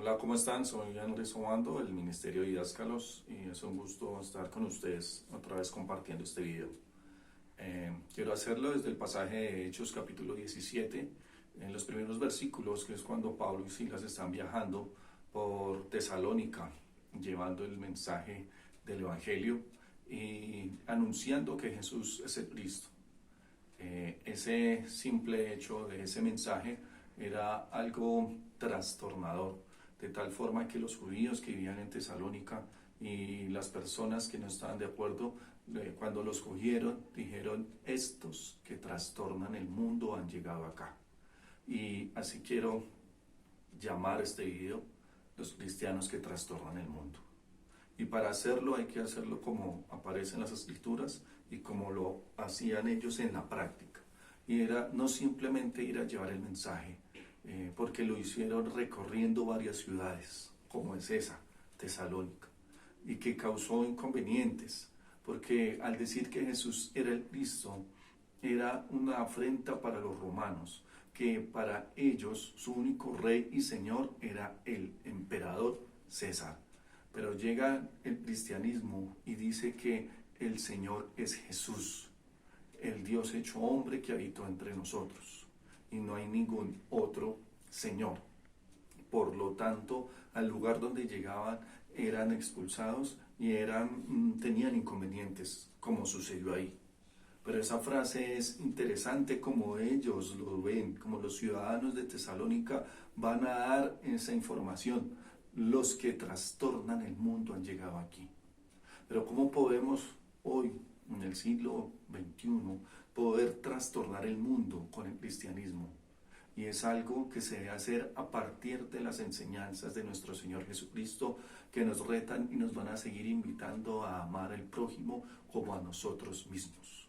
Hola, ¿cómo están? Soy Andrés Obando del Ministerio de Didáscalos y es un gusto estar con ustedes otra vez compartiendo este video. Quiero hacerlo desde el pasaje de Hechos capítulo 17, en los primeros versículos, que es cuando Pablo y Silas están viajando por Tesalónica, llevando el mensaje del Evangelio y anunciando que Jesús es el Cristo. Ese simple hecho de ese mensaje era algo trastornador, de tal forma que los judíos que vivían en Tesalónica y las personas que no estaban de acuerdo, cuando los cogieron, dijeron: estos que trastornan el mundo han llegado acá. Y así quiero llamar este video: los cristianos que trastornan el mundo. Y para hacerlo hay que hacerlo como aparece en las escrituras y como lo hacían ellos en la práctica. Y era no simplemente ir a llevar el mensaje, porque lo hicieron recorriendo varias ciudades, como es esa, Tesalónica, y que causó inconvenientes, porque al decir que Jesús era el Cristo, era una afrenta para los romanos, que para ellos su único rey y señor era el emperador César. Pero llega el cristianismo y dice que el Señor es Jesús, el Dios hecho hombre que habitó entre nosotros, y no hay ningún otro Señor. Por lo tanto, al lugar donde llegaban eran expulsados y tenían inconvenientes, como sucedió ahí. Pero esa frase es interesante como ellos lo ven, como los ciudadanos de Tesalónica van a dar esa información. Los que trastornan el mundo han llegado aquí. Pero ¿cómo podemos hoy, en el siglo XXI, poder trastornar el mundo con el cristianismo? Y es algo que se debe hacer a partir de las enseñanzas de nuestro Señor Jesucristo, que nos retan y nos van a seguir invitando a amar al prójimo como a nosotros mismos.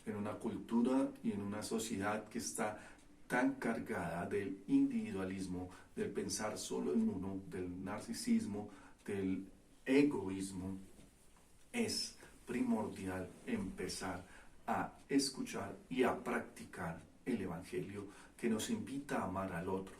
En una cultura y en una sociedad que está tan cargada del individualismo, del pensar solo en uno, del narcisismo, del egoísmo, es primordial empezar a escuchar y a practicar el Evangelio, que nos invita a amar al otro,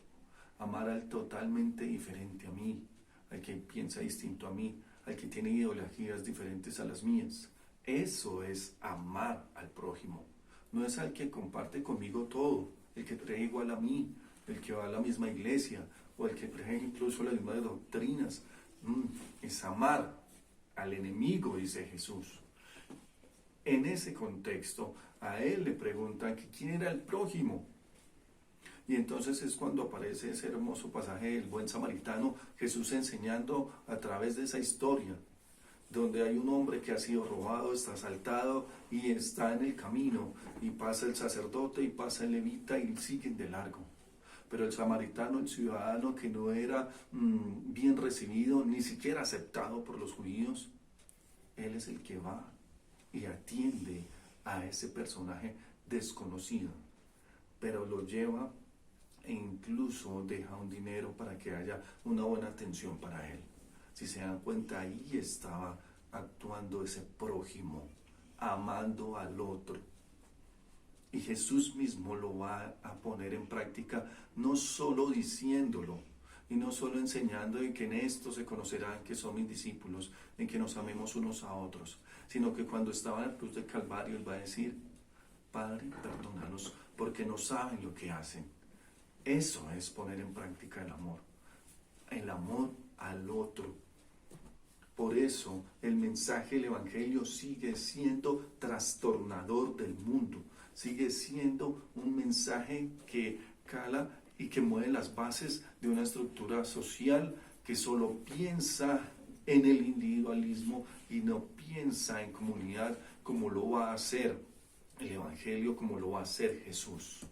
amar al totalmente diferente a mí, al que piensa distinto a mí, al que tiene ideologías diferentes a las mías. Eso es amar al prójimo. No es al que comparte conmigo todo, el que cree igual a mí, el que va a la misma iglesia o el que cree incluso las mismas doctrinas. Es amar al enemigo, dice Jesús. En ese contexto, a él le preguntan que quién era el prójimo. Y entonces es cuando aparece ese hermoso pasaje del buen samaritano, Jesús enseñando a través de esa historia, donde hay un hombre que ha sido robado, está asaltado y está en el camino, y pasa el sacerdote y pasa el levita y siguen de largo. Pero el samaritano, el ciudadano que no era bien recibido, ni siquiera aceptado por los judíos, él es el que va y atiende a ese personaje desconocido, pero lo lleva e incluso deja un dinero para que haya una buena atención para él. Si se dan cuenta, ahí estaba actuando ese prójimo, amando al otro. Y Jesús mismo lo va a poner en práctica, no solo diciéndolo, y no solo enseñando en que en esto se conocerán que son mis discípulos, en que nos amemos unos a otros, sino que cuando estaba en la cruz del Calvario, él va a decir: Padre, perdónalos, porque no saben lo que hacen. Eso es poner en práctica el amor al otro. Por eso el mensaje del Evangelio sigue siendo trastornador del mundo, sigue siendo un mensaje que cala y que mueve las bases de una estructura social que solo piensa en el individualismo y no piensa en comunidad, como lo va a hacer el Evangelio, como lo va a hacer Jesús.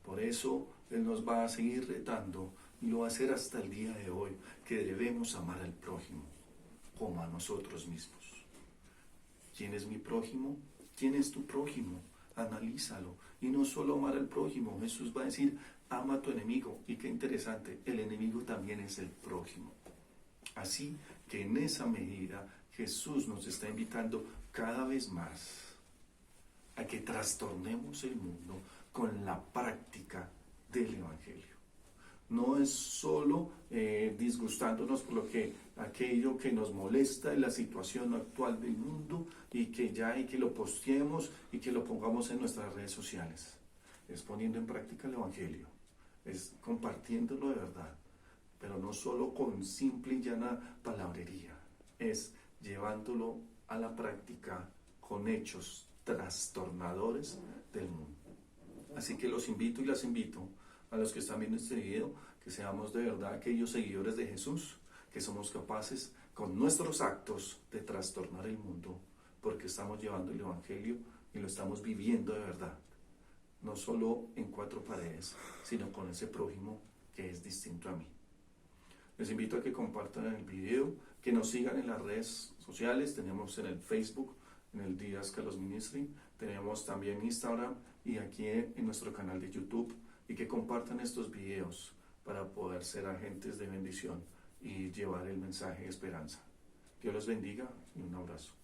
Por eso Él nos va a seguir retando, y lo va a hacer hasta el día de hoy, que debemos amar al prójimo como a nosotros mismos. ¿Quién es mi prójimo? ¿Quién es tu prójimo? Analízalo. Y no solo amar al prójimo, Jesús va a decir: ama a tu enemigo. Y qué interesante, el enemigo también es el prójimo. Así que en esa medida Jesús nos está invitando cada vez más a que trastornemos el mundo con la práctica del Evangelio, No es solo disgustándonos por aquello que nos molesta en la situación actual del mundo y que lo posteemos y que lo pongamos en nuestras redes sociales. Es poniendo en práctica el Evangelio, es compartiéndolo de verdad, pero no solo con simple y llana palabrería, es llevándolo a la práctica con hechos trastornadores del mundo. Así que los invito y las invito a los que están viendo este video, que seamos de verdad aquellos seguidores de Jesús, que somos capaces con nuestros actos de trastornar el mundo, porque estamos llevando el Evangelio y lo estamos viviendo de verdad, no solo en cuatro paredes, sino con ese prójimo que es distinto a mí. Les invito a que compartan el video, que nos sigan en las redes sociales. Tenemos en el Facebook, en el Díaz Calos Ministry, tenemos también Instagram y aquí en nuestro canal de YouTube, y que compartan estos videos para poder ser agentes de bendición y llevar el mensaje de esperanza. Dios los bendiga y un abrazo.